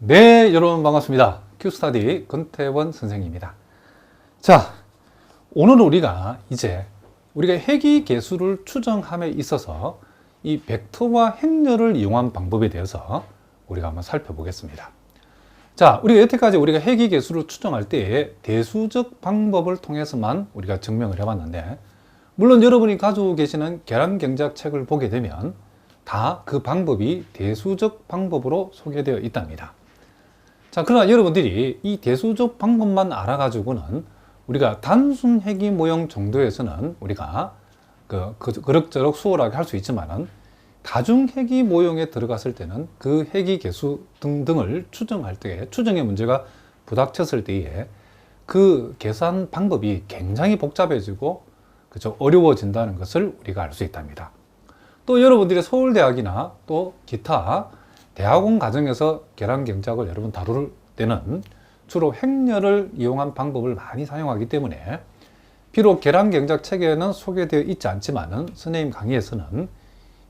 네, 여러분 반갑습니다. 큐스타디 권태원 선생님입니다. 자, 오늘 우리가 회귀계수를 추정함에 있어서 이 벡터와 행렬을 이용한 방법에 대해서 우리가 한번 살펴보겠습니다. 자, 우리가 여태까지 우리가 회귀계수를 추정할 때에 대수적 방법을 통해서만 우리가 증명을 해봤는데, 물론 여러분이 가지고 계시는 계량경제학 책을 보게 되면 다 그 방법이 대수적 방법으로 소개되어 있답니다. 자, 그러나 여러분들이 이 대수적 방법만 알아가지고는 우리가 단순 회귀 모형 정도에서는 우리가 그럭저럭 수월하게 할 수 있지만은 다중 회귀 모형에 들어갔을 때는 그 회귀 계수 등등을 추정할 때에 추정의 문제가 부닥쳤을 때에 그 계산 방법이 굉장히 복잡해지고 어려워진다는 것을 우리가 알 수 있답니다. 또 여러분들이 서울대학이나 또 기타 대학원 과정에서 계량경제학을 여러분 다룰 때는 주로 행렬을 이용한 방법을 많이 사용하기 때문에 비록 계량경제학 책에는 소개되어 있지 않지만은 선생님 강의에서는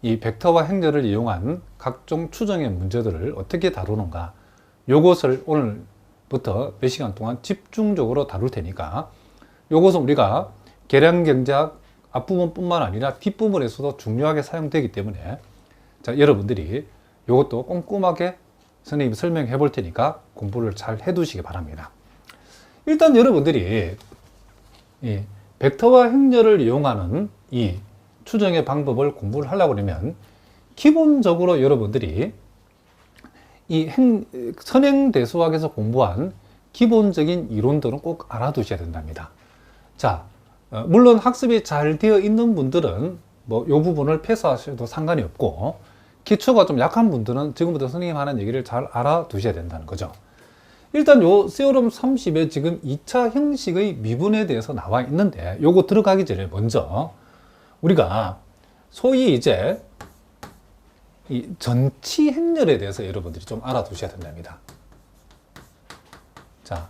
이 벡터와 행렬을 이용한 각종 추정의 문제들을 어떻게 다루는가, 요것을 오늘부터 몇 시간 동안 집중적으로 다룰 테니까 요것은 우리가 계량경제학 앞부분뿐만 아니라 뒷부분에서도 중요하게 사용되기 때문에 자, 여러분들이 이것도 꼼꼼하게 선생님이 설명해 볼 테니까 공부를 잘 해 두시기 바랍니다. 일단 여러분들이 이 벡터와 행렬을 이용하는 이 추정의 방법을 공부를 하려고 그러면 기본적으로 여러분들이 이 선행대수학에서 공부한 기본적인 이론들은 꼭 알아두셔야 된답니다. 자, 물론 학습이 잘 되어 있는 분들은 이 부분을 패스하셔도 상관이 없고, 기초가 좀 약한 분들은 지금부터 선생님 하는 얘기를 잘 알아두셔야 된다는 거죠. 일단 요 세오럼 30에 지금 2차 형식의 미분에 대해서 나와 있는데, 요거 들어가기 전에 먼저 우리가 소위 이 전치 행렬에 대해서 여러분들이 좀 알아두셔야 된답니다. 자,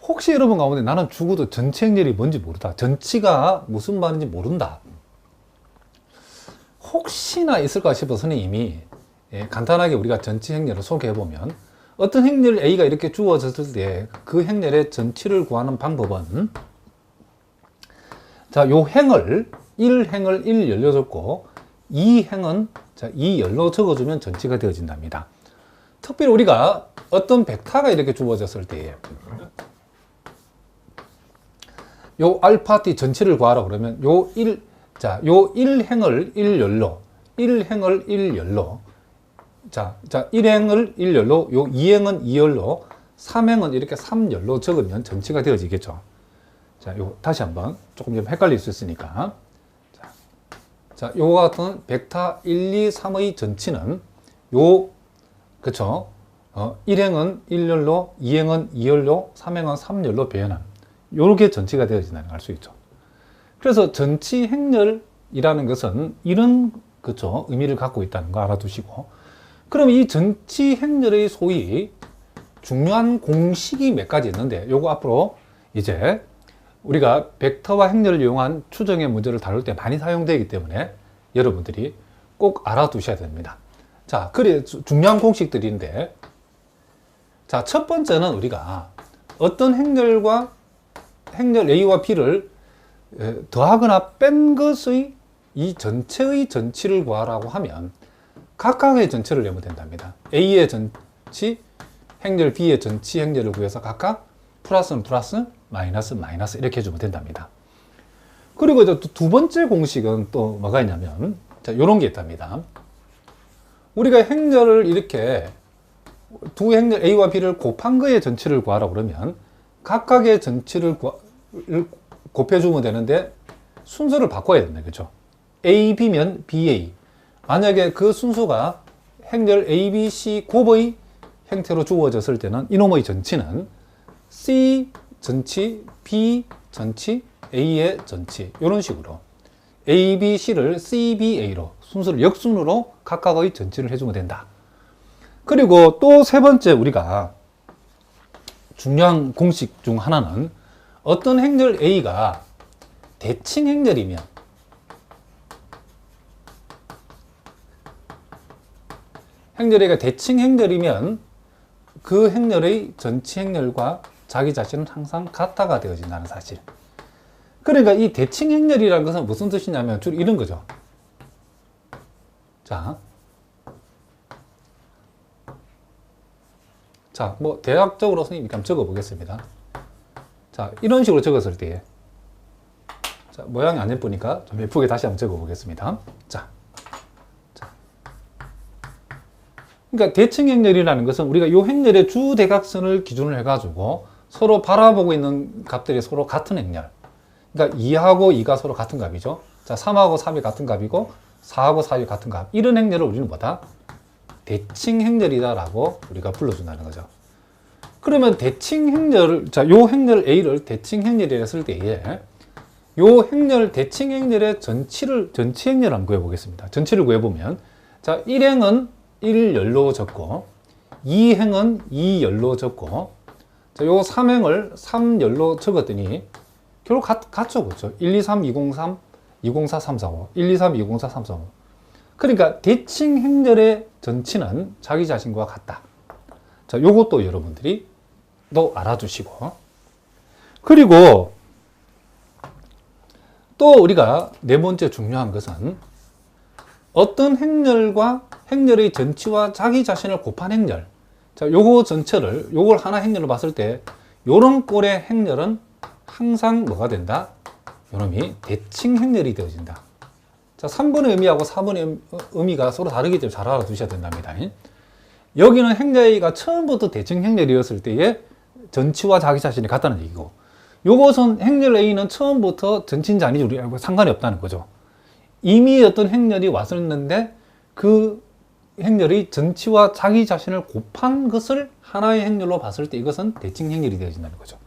혹시 여러분 가운데 나는 죽어도 전치 행렬이 뭔지 모르다, 전치가 무슨 말인지 모른다, 혹시나 있을까 싶어서 선생님이 간단하게 우리가 전치 행렬을 소개해보면, 어떤 행렬 A가 이렇게 주어졌을 때 그 행렬의 전치를 구하는 방법은, 자, 요 행을 1행을 1열로 적고 2행은 2열로 적어주면 전치가 되어진답니다. 특별히 우리가 어떤 벡터가 이렇게 주어졌을 때에 요 알파 t 전치를 구하라 그러면 요 1행을 1열로, 1행을 1열로, 자, 1행을 1열로, 요 2행은 2열로, 3행은 이렇게 3열로 적으면 전치가 되어지겠죠. 자, 요 다시 한번 조금 좀 헷갈릴 수 있으니까. 자, 요 같은 벡터 1, 2, 3의 전치는 그쵸? 1행은 1열로, 2행은 2열로, 3행은 3열로 배현함. 요렇게 전치가 되어진다는 걸 알 수 있죠. 그래서 전치 행렬이라는 것은 이런 의미를 갖고 있다는 거 알아두시고, 그럼 이 전치 행렬의 소위 중요한 공식이 몇 가지 있는데, 요거 앞으로 우리가 벡터와 행렬을 이용한 추정의 문제를 다룰 때 많이 사용되기 때문에 여러분들이 꼭 알아두셔야 됩니다. 자, 그래 중요한 공식들인데, 자, 첫 번째는 우리가 어떤 행렬과 행렬 A와 B를 더하거나 뺀 것의 이 전체의 전치를 구하라고 하면 각각의 전체를 내면 된답니다. A의 전치, 행렬 B의 전치, 행렬을 구해서 각각 플러스는 플러스, 마이너스 마이너스 이렇게 해주면 된답니다. 그리고 이제 두 번째 공식은 또 뭐가 있냐면, 자, 요런 게 있답니다. 우리가 행렬을 이렇게 두 행렬 A와 B를 곱한 거의 전치를 구하라고 그러면 각각의 전치를 곱해주면 되는데 순서를 바꿔야 된다, 그죠? A, B면 BA. 만약에 그 순서가 행렬 A, B, C 곱의 형태로 주어졌을 때는 이놈의 전치는 C 전치, B 전치, A의 전치, 이런 식으로 A, B, C를 C, B, A로 순서를 역순으로 각각의 전치를 해주면 된다. 그리고 또 세 번째 우리가 중요한 공식 중 하나는, 어떤 행렬 A가 대칭 행렬이면 행렬A가 대칭 행렬이면 그 행렬의 전치 행렬과 자기 자신은 항상 같아가 되어진다는 사실. 그러니까 이 대칭 행렬이라는 것은 무슨 뜻이냐면 주로 이런 거죠. 자, 뭐 대학적으로 선생님이 한번 적어 보겠습니다. 자, 이런 식으로 적었을 때, 자, 모양이 안 예쁘니까 좀 예쁘게 다시 한번 적어 보겠습니다. 자. 그러니까 대칭 행렬이라는 것은 우리가 이 행렬의 주 대각선을 기준으로 해가지고 서로 바라보고 있는 값들이 서로 같은 행렬. 그러니까 2하고 2가 서로 같은 값이죠. 자, 3하고 3이 같은 값이고 4하고 4이 같은 값. 이런 행렬을 우리는 뭐다? 대칭 행렬이다라고 우리가 불러준다는 거죠. 그러면 대칭 행렬을, 자, 요 행렬 A를 대칭 행렬이라 했을 때에 요 행렬, 대칭 행렬의 전치 행렬을 한번 구해보겠습니다. 전치를 구해보면, 자, 1행은 1열로 적고, 2행은 2열로 적고, 자, 요 3행을 3열로 적었더니, 결국 같죠, 그렇죠? 1, 2, 3, 203, 204, 345, 1, 2, 3, 204, 345. 그러니까 대칭 행렬의 전치는 자기 자신과 같다. 자, 요것도 여러분들이 또 알아두시고. 그리고 또 우리가 네 번째 중요한 것은 어떤 행렬과 행렬의 전치와 자기 자신을 곱한 행렬. 자, 요거 전체를, 요걸 하나 행렬로 봤을 때, 요런 꼴의 행렬은 항상 뭐가 된다? 요놈이 대칭 행렬이 되어진다. 자, 3번의 의미하고 4번의 의미가 서로 다르기 때문에 잘 알아두셔야 된답니다. 여기는 행렬A가 처음부터 대칭 행렬이었을 때의 전치와 자기 자신이 같다는 얘기고, 요것은 행렬 A는 처음부터 전치인지 아닌지 우리하고 상관이 없다는 거죠. 이미 어떤 행렬이 왔었는데 그 행렬이 전치와 자기 자신을 곱한 것을 하나의 행렬로 봤을 때 이것은 대칭 행렬이 되어진다는 거죠.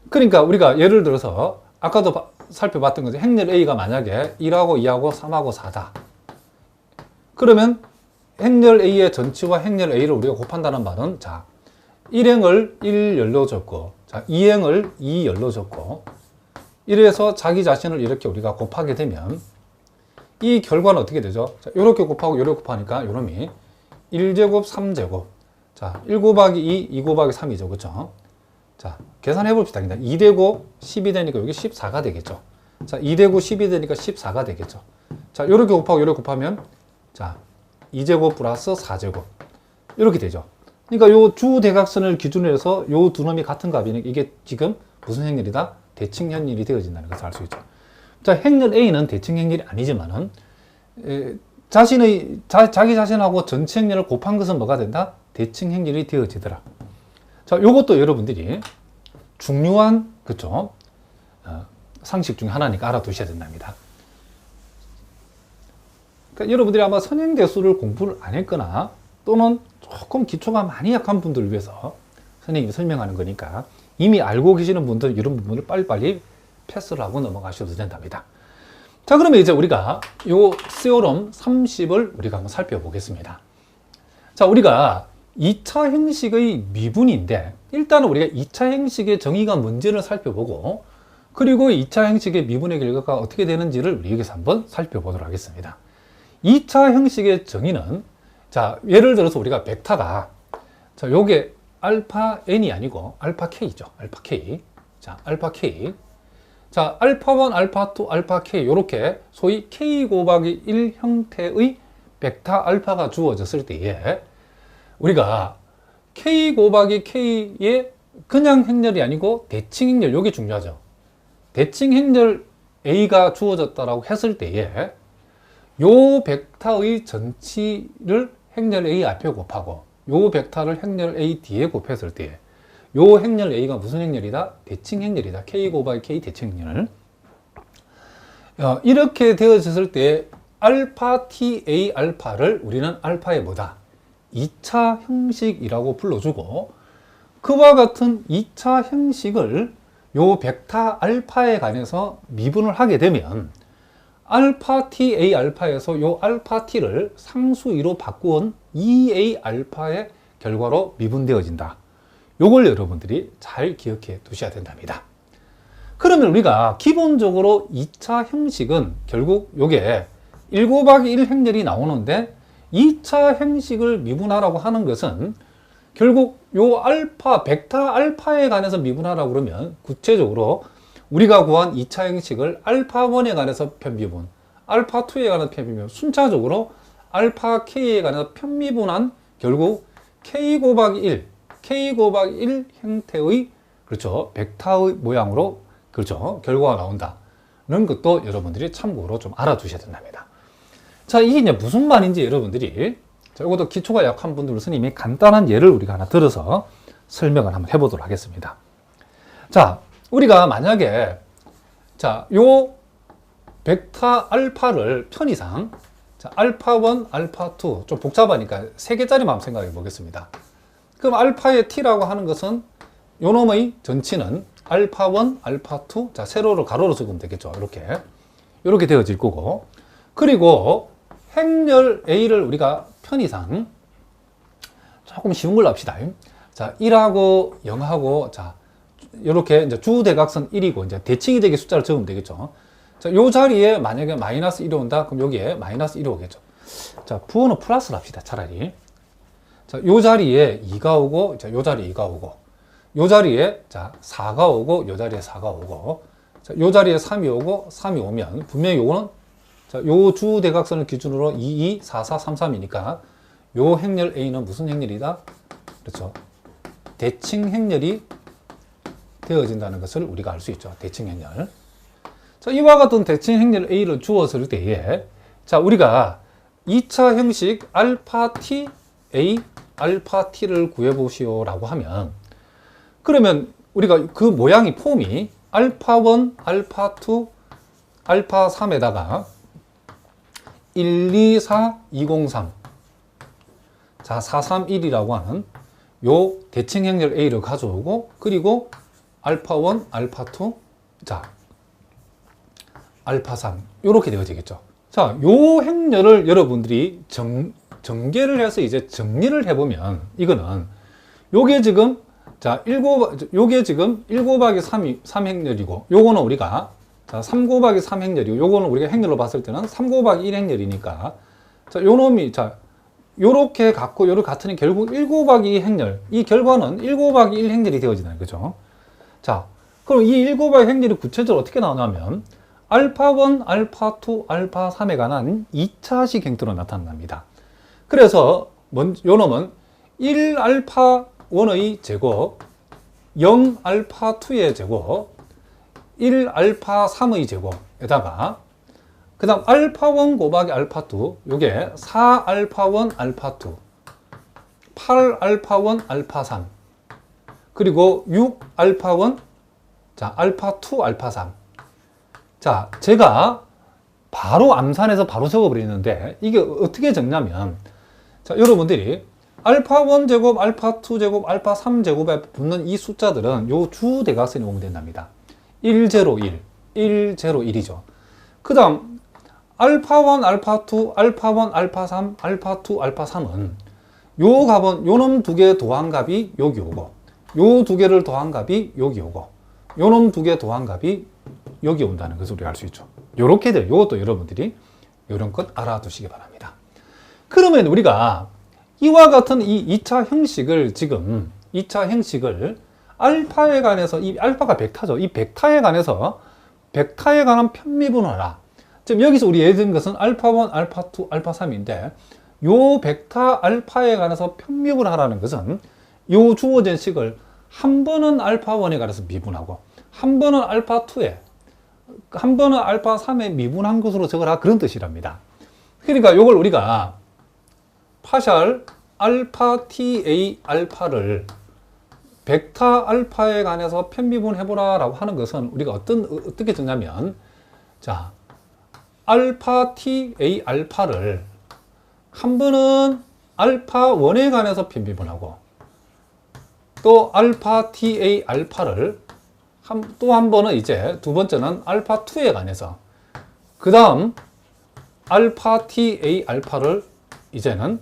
그러니까 우리가 예를 들어서 아까도 살펴봤던 거죠. 행렬 A가 만약에 1하고 2하고 3하고 4다. 그러면 행렬 A의 전치와 행렬 A를 우리가 곱한다는 말은, 자, 1행을 1열로 적고, 자, 2행을 2열로 적고, 이래서 자기 자신을 이렇게 우리가 곱하게 되면 이 결과는 어떻게 되죠? 자, 요렇게 곱하고 요렇게 곱하니까 요놈이 1제곱 3제곱, 자, 1 곱하기 2, 2 곱하기 3이죠. 그쵸? 자, 계산해 봅시다. 2되고 10이 되니까 여기 14가 되겠죠. 자, 2되고 10이 되니까 14가 되겠죠. 자, 요렇게 곱하고 요렇게 곱하면, 자, 2제곱 플러스 4제곱. 이렇게 되죠. 그러니까 요 주 대각선을 기준으로 해서 요 두 놈이 같은 값이니 이게 지금 무슨 행렬이다? 대칭 행렬이 되어진다는 것을 알 수 있죠. 자, 행렬 A는 대칭 행렬이 아니지만은, 자기 자신하고 전체 행렬을 곱한 것은 뭐가 된다? 대칭 행렬이 되어지더라. 자, 요것도 여러분들이 중요한, 그쵸? 상식 중에 하나니까 알아두셔야 된답니다. 그러니까 여러분들이 아마 선행대수를 공부를 안 했거나 또는 조금 기초가 많이 약한 분들을 위해서 선생님이 설명하는 거니까 이미 알고 계시는 분들은 이런 부분을 빨리빨리 패스를 하고 넘어가셔도 된답니다. 자, 그러면 이제 우리가 요 세오럼 30을 우리가 한번 살펴보겠습니다. 자, 우리가 2차 행식의 미분인데 일단은 우리가 2차 행식의 정의가 뭔지를 살펴보고 그리고 2차 행식의 미분의 결과가 어떻게 되는지를 우리 여기서 한번 살펴보도록 하겠습니다. 2차 형식의 정의는, 자, 예를 들어서 우리가 벡터가, 자, 요게 알파 n이 아니고 알파 k죠. 알파 k. 자, 알파 k. 자, 알파 1, 알파 2, 알파 k. 요렇게 소위 k 곱하기 1 형태의 벡터 알파가 주어졌을 때에 우리가 k 곱하기 k의 그냥 행렬이 아니고 대칭 행렬, 요게 중요하죠. 대칭 행렬 a가 주어졌다라고 했을 때에 요 벡터의 전치를 행렬 A 앞에 곱하고 요 벡터를 행렬 A 뒤에 곱했을 때 요 행렬 A가 무슨 행렬이다? 대칭 행렬이다. K 곱하기 K 대칭 행렬. 이렇게 되어졌을 때 알파 TA 알파를 우리는 알파의 뭐다? 2차 형식이라고 불러주고 그와 같은 2차 형식을 요 벡터 알파에 관해서 미분을 하게 되면 알파 TA 알파에서 요 알파 T를 상수 2로 바꾸온 2A 알파의 결과로 미분되어진다. 요걸 여러분들이 잘 기억해 두셔야 된답니다. 그러면 우리가 기본적으로 2차 형식은 결국 요게 1 곱하기 1 행렬이 나오는데 2차 행식을 미분하라고 하는 것은 결국 요 알파, 벡터 알파에 관해서 미분하라고 그러면 구체적으로 우리가 구한 2차 행식을 알파1에 관해서 편미분, 알파2에 관해서 편미분, 순차적으로 알파 k에 관해서 편미분한 결국 k 곱하기 1, k 곱하기 1 형태의 그렇죠. 벡터의 모양으로 그렇죠. 결과가 나온다는 것도 여러분들이 참고로 좀 알아두셔야 된답니다. 자, 이게 이제 무슨 말인지 여러분들이 자, 이것도 기초가 약한 분들 스님이 간단한 예를 우리가 하나 들어서 설명을 한번 해보도록 하겠습니다. 자, 우리가 만약에 자, 요 벡터 알파를 편의상 자, 알파1, 알파2 좀 복잡하니까 3개짜리만 한번 생각해 보겠습니다. 그럼 알파의 t라고 하는 것은 요 놈의 전치는 알파1, 알파2 자, 세로로 가로로 적으면 되겠죠. 이렇게 되어질 거고 그리고 행렬 A를 우리가 편의상 조금 쉬운 걸로 합시다. 자, 1하고 0하고 자, 이렇게 이제 주대각선 1이고 이제 대칭이 되게 숫자를 적으면 되겠죠. 자, 요 자리에 만약에 마이너스 1이 온다. 그럼 여기에 마이너스 1이 오겠죠. 자, 부호는 플러스를 합시다. 차라리. 자, 요 자리에 2가 오고, 자, 요 자리에 2가 오고, 요 자리에 자, 4가 오고, 요 자리에 4가 오고, 자, 요 자리에 3이 오고, 3이 오면 분명히 요거는 자, 요 주대각선을 기준으로 2, 2, 4, 4, 3, 3이니까 요 행렬 A는 무슨 행렬이다? 그렇죠. 대칭 행렬이 되어진다는 것을 우리가 알 수 있죠. 대칭 행렬. 자, 이와 같은 대칭 행렬 A를 주었을 때에 자, 우리가 2차 형식 알파 t A 알파 t를 구해 보시오라고 하면 그러면 우리가 그 모양이 폼이 알파 1, 알파 2, 알파 3에다가 1, 2, 4, 2, 0, 3 자, 4, 3, 1이라고 하는 요 대칭 행렬 A를 가져오고 그리고 알파 1, 알파 2, 자, 알파 3 이렇게 되어지겠죠. 자, 요 행렬을 여러분들이 전개를 해서 이제 정리를 해보면 이거는 요게 지금 자, 요게 지금 1 곱하기 3 행렬이고 요거는 우리가 자, 3 곱하기 3 행렬이고 요거는 우리가 행렬로 봤을 때는 3 곱하기 1 행렬이니까 자, 요 놈이 자, 요렇게 갖고 요렇게 같으니 결국 1 곱하기 2 행렬 이 결과는 1 곱하기 1 행렬이 되어지는 거죠. 자, 그럼 이 1 곱하기 행렬이 구체적으로 어떻게 나오냐면 알파1, 알파2, 알파3에 관한 2차식 행태로 나타납니다. 그래서 요 놈은 1알파1의 제곱, 0알파2의 제곱, 1알파3의 제곱에다가 그 다음 알파1 곱하기 알파2 요게 4알파1 알파2 8알파1 알파3 그리고 6알파1 자 알파2 알파3 자 제가 바로 암산해서 바로 적어버리는데 이게 어떻게 적냐면 자 여러분들이 알파1 제곱 알파2 제곱 알파3 제곱에 붙는 이 숫자들은 요 주대각선이 오면 된답니다. 1, 0, 1 1, 0, 1이죠. 그 다음 알파1, 알파2, 알파1, 알파3, 알파2, 알파3은 요 값은 요놈 두 개 더한 값이 여기 오고 요 두 개를 더한 값이 여기 오고 요놈 두 개 더한 값이 여기 온다는 것을 우리가 알 수 있죠. 요렇게 돼요. 요것도 여러분들이 요런 것 알아두시기 바랍니다. 그러면 우리가 이와 같은 이 2차 형식을 지금 2차 형식을 알파에 관해서 이 알파가 벡터죠. 이 벡터에 관해서 벡터에 관한 편미분하라. 지금 여기서 우리 예를 든 것은 알파1, 알파2, 알파3인데 요 벡터 알파에 관해서 편미분하라는 것은 요 주어진 식을 한 번은 알파1에 관해서 미분하고 한 번은 알파2에 한 번은 알파3에 미분한 것으로 적어라 그런 뜻이랍니다. 그러니까 요걸 우리가 파샬 알파 ta 알파를 벡터 알파에 관해서 편미분 해보라 라고 하는 것은 우리가 어떻게 적냐면 자 알파 ta 알파를 한 번은 알파 1에 관해서 편미분하고 또 알파 ta 알파를 또 한 번은 이제 두 번째는 알파 2에 관해서 그 다음 알파 ta 알파를 이제는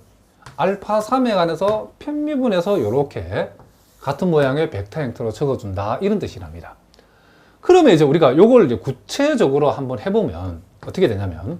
알파 3에 관해서 편미분해서 이렇게 같은 모양의 벡터 형태로 적어준다 이런 뜻이랍니다. 그러면 이제 우리가 이걸 이제 구체적으로 한번 해보면 어떻게 되냐면